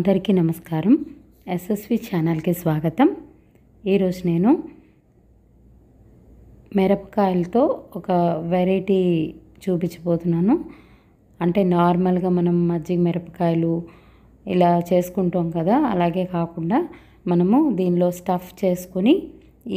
అందరికీ నమస్కారం. ఎస్ఎస్వి ఛానల్కి స్వాగతం. ఈరోజు నేను మిరపకాయలతో ఒక వెరైటీ చూపించబోతున్నాను. అంటే నార్మల్గా మనం మజ్జిగ మిరపకాయలు ఇలా చేసుకుంటాం కదా, అలాగే కాకుండా మనము దీనిలో స్టఫ్ చేసుకొని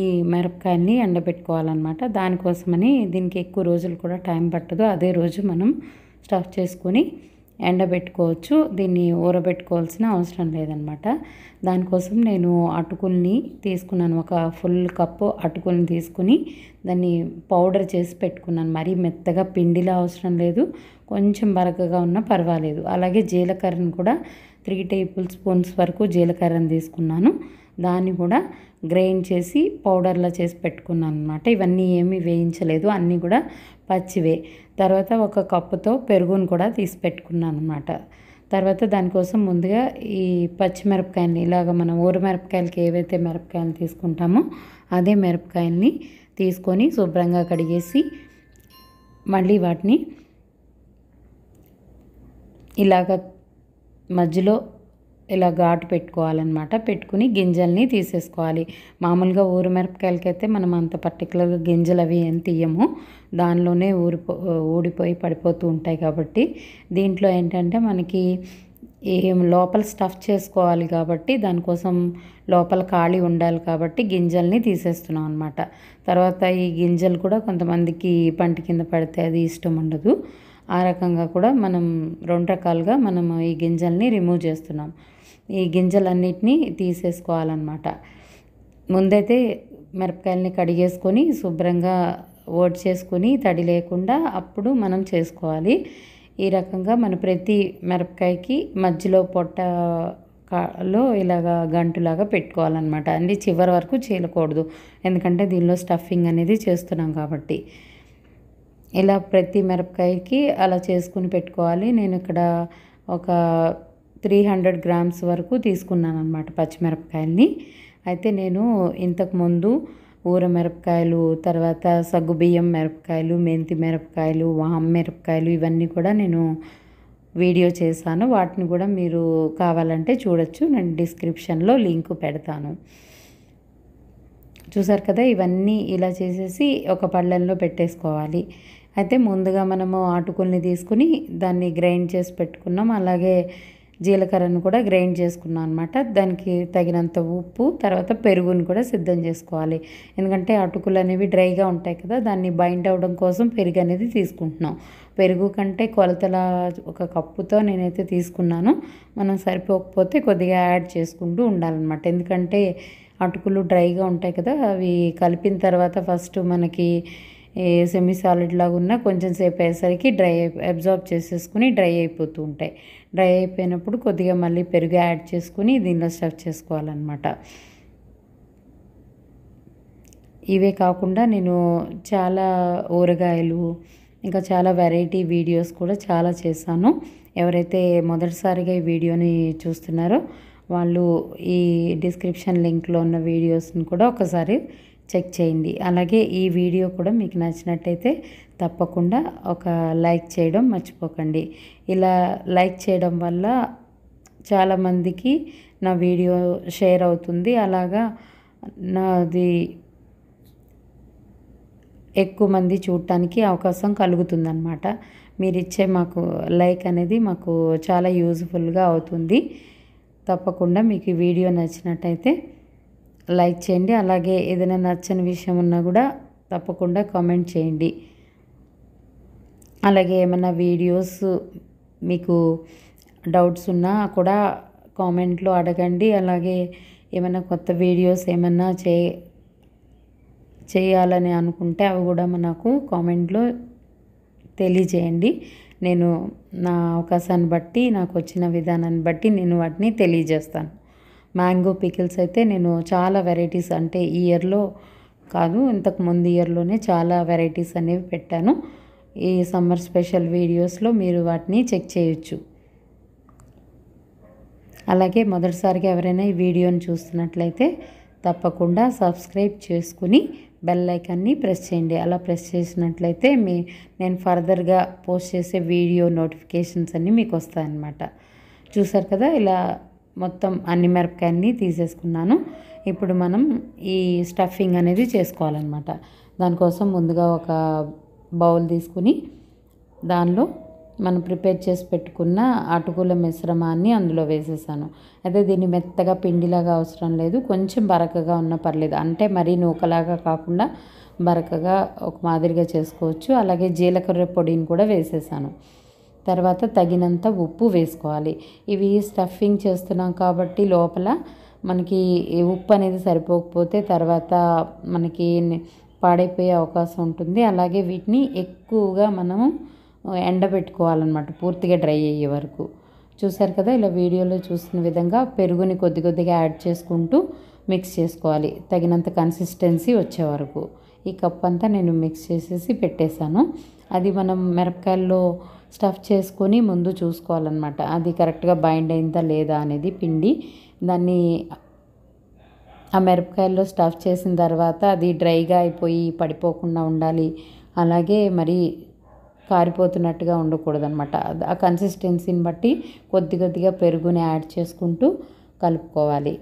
ఈ మిరపకాయల్ని ఎండబెట్టుకోవాలన్నమాట. దానికోసమని దీనికి ఎక్కువ రోజులు కూడా టైం పట్టదు. అదే రోజు మనం స్టఫ్ చేసుకొని ఎండబెట్టుకోవచ్చు. దీన్ని ఊరబెట్టుకోవాల్సిన అవసరం లేదనమాట. దానికోసం నేను అటుకుల్ని తీసుకున్నాను. ఒక ఫుల్ కప్పు అటుకుల్ని తీసుకుని దాన్ని పౌడర్ చేసి పెట్టుకున్నాను. మరీ మెత్తగా పిండిలా అవసరం లేదు, కొంచెం బరకగా ఉన్నా పర్వాలేదు. అలాగే జీలకర్రను కూడా 3 టేబుల్ స్పూన్స్ వరకు జీలకర్రను తీసుకున్నాను. దాన్ని కూడా గ్రైండ్ చేసి పౌడర్లా చేసి పెట్టుకున్నాను అనమాట. ఇవన్నీ ఏమీ వేయించలేదు, అన్నీ కూడా పచ్చివే. తర్వాత ఒక కప్పుతో పెరుగును కూడా తీసి పెట్టుకున్నాను అనమాట. తర్వాత దానికోసం ముందుగా ఈ పచ్చిమిరపకాయలని ఇలాగ మనం ఊర మిరపకాయలకి ఏవైతే మిరపకాయలు తీసుకుంటామో అదే మిరపకాయల్ని తీసుకొని శుభ్రంగా కడిగేసి మళ్ళీ వాటిని ఇలాగ మధ్యలో ఇలా ఘాటు పెట్టుకోవాలన్నమాట. పెట్టుకుని గింజల్ని తీసేసుకోవాలి. మామూలుగా ఊరు మిరపకాయలకైతే మనం అంత పర్టికులర్గా గింజలు అవి ఏం తీయము, దానిలోనే ఊడిపోయి పడిపోతూ ఉంటాయి. కాబట్టి దీంట్లో ఏంటంటే మనకి ఏం లోపల స్టఫ్ చేసుకోవాలి కాబట్టి దానికోసం లోపల ఖాళీ ఉండాలి కాబట్టి గింజల్ని తీసేస్తున్నాం అనమాట. తర్వాత ఈ గింజలు కూడా కొంతమందికి పంటి కింద పడితే అది ఇష్టం ఉండదు. ఆ రకంగా కూడా మనం 2 రకాలుగా మనం ఈ గింజల్ని రిమూవ్ చేస్తున్నాం. ఈ గింజలన్నిటినీ తీసేసుకోవాలన్నమాట. ముందైతే మిరపకాయలని కడిగేసుకొని శుభ్రంగా చేసుకొని తడి లేకుండా అప్పుడు మనం చేసుకోవాలి. ఈ రకంగా మన ప్రతి మిరపకాయకి మధ్యలో పొట్టలో ఇలాగా గంటులాగా పెట్టుకోవాలన్నమాట. అంటే చివరి వరకు చీలకూడదు, ఎందుకంటే దీనిలో స్టఫింగ్ అనేది చేస్తున్నాం కాబట్టి. ఇలా ప్రతి మిరపకాయకి అలా చేసుకుని పెట్టుకోవాలి. నేను ఇక్కడ ఒక 300 గ్రామ్స్ వరకు తీసుకున్నాను అనమాట పచ్చిమిరపకాయల్ని. అయితే నేను ఇంతకుముందు ఊర మిరపకాయలు, తర్వాత సగ్గుబియ్యం మిరపకాయలు, మెంతి మిరపకాయలు, వామ్ మిరపకాయలు ఇవన్నీ కూడా నేను వీడియో చేశాను. వాటిని కూడా మీరు కావాలంటే చూడొచ్చు, నేను డిస్క్రిప్షన్లో లింక్ పెడతాను. చూసారు కదా, ఇవన్నీ ఇలా చేసేసి ఒక పళ్ళెంలో పెట్టేసుకోవాలి. అయితే ముందుగా మనము అటుకుల్ని తీసుకుని దాన్ని గ్రైండ్ చేసి పెట్టుకున్నాం. అలాగే జీలకర్రను కూడా గ్రైండ్ చేసుకున్నాం అనమాట. దానికి తగినంత ఉప్పు, తర్వాత పెరుగుని కూడా సిద్ధం చేసుకోవాలి. ఎందుకంటే అటుకులు అనేవి డ్రైగా ఉంటాయి కదా, దాన్ని బైండ్ అవ్వడం కోసం పెరుగు అనేది తీసుకుంటున్నాం. పెరుగు కంటే కొలతల ఒక కప్పుతో నేనైతే తీసుకున్నాను. మనం సరిపోకపోతే కొద్దిగా యాడ్ చేసుకుంటూ ఉండాలన్నమాట. ఎందుకంటే అటుకులు డ్రైగా ఉంటాయి కదా, అవి కలిపిన తర్వాత ఫస్ట్ మనకి సెమీ సాలిడ్ లాగా ఉన్న కొంచెం సేపు అయ్యేసరికి అబ్జార్బ్ చేసేసుకుని డ్రై అయిపోతూ ఉంటాయి. డ్రై అయిపోయినప్పుడు కొద్దిగా మళ్ళీ పెరుగు యాడ్ చేసుకుని దీనిలో స్టఫ్ చేసుకోవాలన్నమాట. ఇవే కాకుండా నేను చాలా ఊరగాయలు, ఇంకా చాలా వెరైటీ వీడియోస్ కూడా చాలా చేశాను. ఎవరైతే మొదటిసారిగా ఈ వీడియోని చూస్తున్నారో వాళ్ళు ఈ డిస్క్రిప్షన్ లింక్లో ఉన్న వీడియోస్ని కూడా ఒకసారి చెక్ చేయండి. అలాగే ఈ వీడియో కూడా మీకు నచ్చినట్టయితే తప్పకుండా ఒక లైక్ చేయడం మర్చిపోకండి. ఇలా లైక్ చేయడం వల్ల చాలామందికి నా వీడియో షేర్ అవుతుంది. అలాగా నాది ఎక్కువ మంది చూడటానికి అవకాశం కలుగుతుందన్నమాట. మీరు ఇచ్చే మాకు లైక్ అనేది మాకు చాలా యూజ్ఫుల్గా అవుతుంది. తప్పకుండా మీకు ఈ వీడియో నచ్చినట్టయితే లైక్ చేయండి. అలాగే ఏదైనా నచ్చని విషయం ఉన్నా కూడా తప్పకుండా కామెంట్ చేయండి. అలాగే ఏమైనా వీడియోస్ మీకు డౌట్స్ ఉన్నా కూడా కామెంట్లో అడగండి. అలాగే ఏమైనా కొత్త వీడియోస్ ఏమైనా చేయాలని అనుకుంటే అవి కూడా నాకు కామెంట్లో తెలియజేయండి. నేను నా అవకాశాన్ని బట్టి, నాకు వచ్చిన విధానాన్ని బట్టి నేను వాటిని తెలియజేస్తాను. మ్యాంగో పికిల్స్ అయితే నేను చాలా వెరైటీస్, అంటే ఈ ఇయర్లో కాదు ఇంతకు ముందు ఇయర్లోనే చాలా వెరైటీస్ అనేవి పెట్టాను. ఈ సమ్మర్ స్పెషల్ వీడియోస్లో మీరు వాటిని చెక్ చేయొచ్చు. అలాగే మొదటిసారిగా ఎవరైనా ఈ వీడియోని చూస్తున్నట్లయితే తప్పకుండా సబ్స్క్రైబ్ చేసుకుని బెల్ ఐకాన్ని ప్రెస్ చేయండి. అలా ప్రెస్ చేసినట్లయితే నేను ఫర్దర్గా పోస్ట్ చేసే వీడియో నోటిఫికేషన్స్ అన్నీ మీకు వస్తాయన్నమాట. చూసారు కదా, ఇలా మొత్తం అన్ని మిరపకాయల్ని తీసేసుకున్నాను. ఇప్పుడు మనం ఈ స్టఫింగ్ అనేది చేసుకోవాలన్నమాట. దానికోసం ముందుగా ఒక బౌల్ తీసుకుని దానిలో మనం ప్రిపేర్ చేసి పెట్టుకున్న అటుకుల మిశ్రమాన్ని అందులో వేసేసాను. అయితే దీన్ని మెత్తగా పిండిలాగా అవసరం లేదు, కొంచెం బరకగా ఉన్నా పర్లేదు. అంటే మరీ నూకలాగా కాకుండా బరకగా ఒక మాదిరిగా చేసుకోవచ్చు. అలాగే జీలకర్ర పొడిని కూడా వేసేసాను. తర్వాత తగినంత ఉప్పు వేసుకోవాలి. ఇవి స్టఫింగ్ చేస్తున్నాం కాబట్టి లోపల మనకి ఉప్పు అనేది సరిపోకపోతే తర్వాత మనకి పాడైపోయే అవకాశం ఉంటుంది. అలాగే వీటిని ఎక్కువగా మనము ఎండబెట్టుకోవాలన్నమాట, పూర్తిగా డ్రై అయ్యే వరకు. చూసారు కదా, ఇలా వీడియోలో చూసిన విధంగా పెరుగుని కొద్ది కొద్దిగా యాడ్ చేసుకుంటూ మిక్స్ చేసుకోవాలి, తగినంత కన్సిస్టెన్సీ వచ్చే వరకు. ఈ కప్ అంతా నేను మిక్స్ చేసేసి పెట్టేశాను. అది మనం మిరపకాయల్లో స్టఫ్ చేసుకొని ముందు చూసుకోవాలన్నమాట, అది కరెక్ట్గా బైండ్ అయిందా లేదా అనేది పిండి. దాన్ని ఆ మిరపకాయల్లో స్టఫ్ చేసిన తర్వాత అది డ్రైగా అయిపోయి పడిపోకుండా ఉండాలి. అలాగే మరి కారిపోతున్నట్టుగా ఉండకూడదనమాట. ఆ కన్సిస్టెన్సీని బట్టి కొద్ది కొద్దిగా పెరుగుని యాడ్ చేసుకుంటూ కలుపుకోవాలి.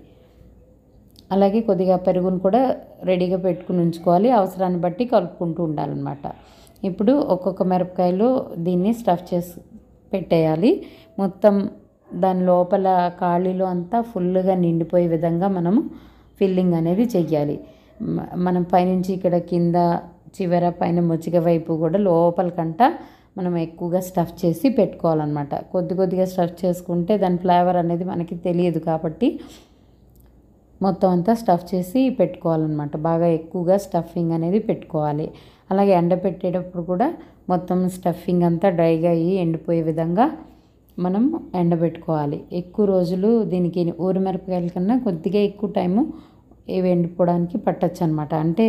అలాగే కొద్దిగా పెరుగును కూడా రెడీగా పెట్టుకుని ఉంచుకోవాలి, అవసరాన్ని బట్టి కలుపుకుంటూ ఉండాలన్నమాట. ఇప్పుడు ఒక్కొక్క మిరపకాయలో దీన్ని స్టఫ్ చేసి పెట్టేయాలి. మొత్తం దాని లోపల ఖాళీలో అంతా ఫుల్గా నిండిపోయే విధంగా మనము ఫిల్లింగ్ అనేది చెయ్యాలి. మనం పైనుంచి ఇక్కడ కింద చివర పైన ముచ్చిక వైపు కూడా లోపలికంట మనం ఎక్కువగా స్టఫ్ చేసి పెట్టుకోవాలన్నమాట. కొద్ది కొద్దిగా స్టఫ్ చేసుకుంటే దాని ఫ్లేవర్ అనేది మనకి తెలియదు కాబట్టి మొత్తం అంతా స్టఫ్ చేసి పెట్టుకోవాలన్నమాట. బాగా ఎక్కువగా స్టఫింగ్ అనేది పెట్టుకోవాలి. అలాగే ఎండబెట్టేటప్పుడు కూడా మొత్తం స్టఫింగ్ అంతా డ్రైగా అయ్యి ఎండిపోయే విధంగా మనం ఎండబెట్టుకోవాలి. ఎక్కువ రోజులు దీనికి ఊరిమిరపకాయల కన్నా కొద్దిగా ఎక్కువ టైము ఇవి ఎండిపోవడానికి పట్టచ్చు అనమాట. అంటే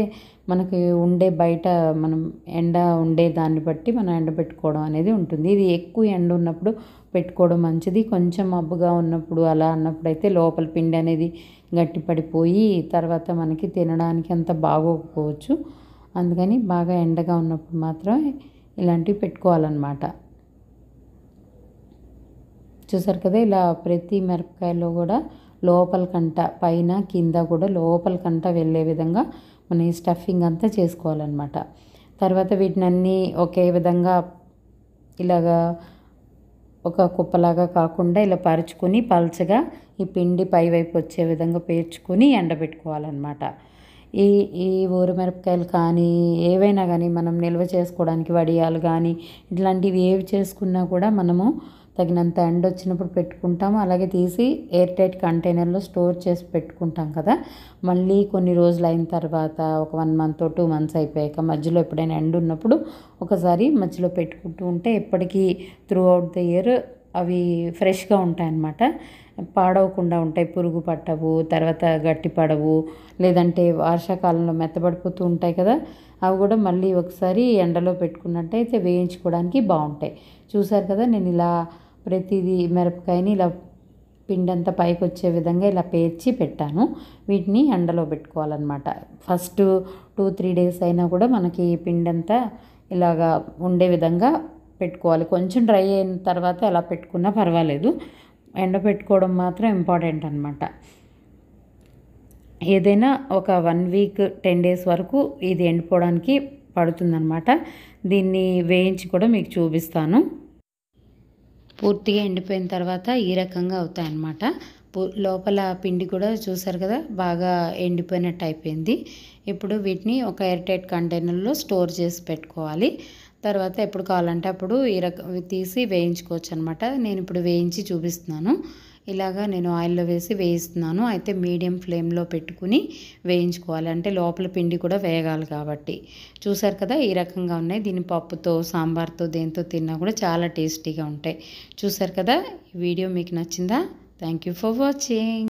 మనకి ఉండే బయట మనం ఎండ ఉండే దాన్ని బట్టి మనం ఎండబెట్టుకోవడం అనేది ఉంటుంది. ఇది ఎక్కువ ఎండ ఉన్నప్పుడు పెట్టుకోవడం మంచిది. కొంచెం మబ్బుగా ఉన్నప్పుడు అలా అన్నప్పుడు అయితే లోపల పిండి అనేది గట్టిపడిపోయి తర్వాత మనకి తినడానికి అంత బాగోకపోవచ్చు. అందుకని బాగా ఎండగా ఉన్నప్పుడు మాత్రం ఇలాంటివి పెట్టుకోవాలన్నమాట. చూసారు కదా, ఇలా ప్రతి మిరపకాయలో కూడా లోపలికంట పైన కింద కూడా లోపలికంట వెళ్ళే విధంగా మనం ఈ స్టఫింగ్ అంతా చేసుకోవాలన్నమాట. తర్వాత వీటినన్నీ ఒకే విధంగా ఇలాగా ఒక కుప్పలాగా కాకుండా ఇలా పరుచుకొని పల్చగా ఈ పిండి పైవైపు వచ్చే విధంగా పేర్చుకొని ఎండబెట్టుకోవాలన్నమాట. ఈ ఊరమిరపకాయలు కానీ ఏవైనా కానీ మనం నిల్వ చేసుకోవడానికి వడియాలు కానీ ఇట్లాంటివి ఏవి చేసుకున్నా కూడా మనము తగినంత ఎండ వచ్చినప్పుడు పెట్టుకుంటాము. అలాగే తీసి ఎయిర్ టైట్ కంటైనర్లో స్టోర్ చేసి పెట్టుకుంటాం కదా. మళ్ళీ కొన్ని రోజులు అయిన తర్వాత ఒక 1 month 2 months అయిపోయాక మధ్యలో ఎప్పుడైనా ఎండ ఉన్నప్పుడు ఒకసారి మధ్యలో పెట్టుకుంటూ ఉంటే ఎప్పటికీ త్రూ అవుట్ ద ఇయర్ అవి ఫ్రెష్గా ఉంటాయన్నమాట. పాడవకుండా ఉంటాయి, పురుగు పట్టవు, తర్వాత గట్టి పడవు. లేదంటే వర్షాకాలంలో మెత్తబడిపోతూ ఉంటాయి కదా, అవి కూడా మళ్ళీ ఒకసారి ఎండలో పెట్టుకున్నట్టయితే వేయించుకోవడానికి బాగుంటాయి. చూసారు కదా, నేను ఇలా ప్రతిదీ మిరపకాయని ఇలా పిండంతా పైకి వచ్చే విధంగా ఇలా పేర్చి పెట్టాను. వీటిని ఎండలో పెట్టుకోవాలన్నమాట. ఫస్ట్ 2-3 days అయినా కూడా మనకి పిండంతా ఇలాగా ఉండే విధంగా పెట్టుకోవాలి. కొంచెం డ్రై అయిన తర్వాత ఎలా పెట్టుకున్నా పర్వాలేదు, ఎండ పెట్టుకోవడం మాత్రం ఇంపార్టెంట్ అనమాట. ఏదైనా ఒక 1 week 10 days వరకు ఇది ఎండిపోవడానికి పడుతుందన్నమాట. దీన్ని వేయించి కూడా మీకు చూపిస్తాను. పూర్తిగా ఎండిపోయిన తర్వాత ఈ రకంగా అవుతాయన్నమాట. లోపల పిండి కూడా చూసారు కదా, బాగా ఎండిపోయినట్టు అయిపోయింది. ఇప్పుడు వీటిని ఒక ఎయిర్ టైట్ కంటైనర్లో స్టోర్ చేసి పెట్టుకోవాలి. తర్వాత ఎప్పుడు కావాలంటే అప్పుడు తీసి వేయించుకోవచ్చు అనమాట. నేను ఇప్పుడు వేయించి చూపిస్తున్నాను. ఇలాగా నేను ఆయిల్లో వేసి వేయిస్తున్నాను. అయితే మీడియం ఫ్లేమ్లో పెట్టుకుని వేయించుకోవాలి, అంటే లోపల పిండి కూడా వేగాలి కాబట్టి. చూసారు కదా, ఈ రకంగా ఉన్నాయి. దీన్ని పప్పుతో సాంబార్తో దేంతో తిన్నా కూడా చాలా టేస్టీగా ఉంటాయి. చూసారు కదా, ఈ వీడియో మీకు నచ్చిందా? Thank you for watching.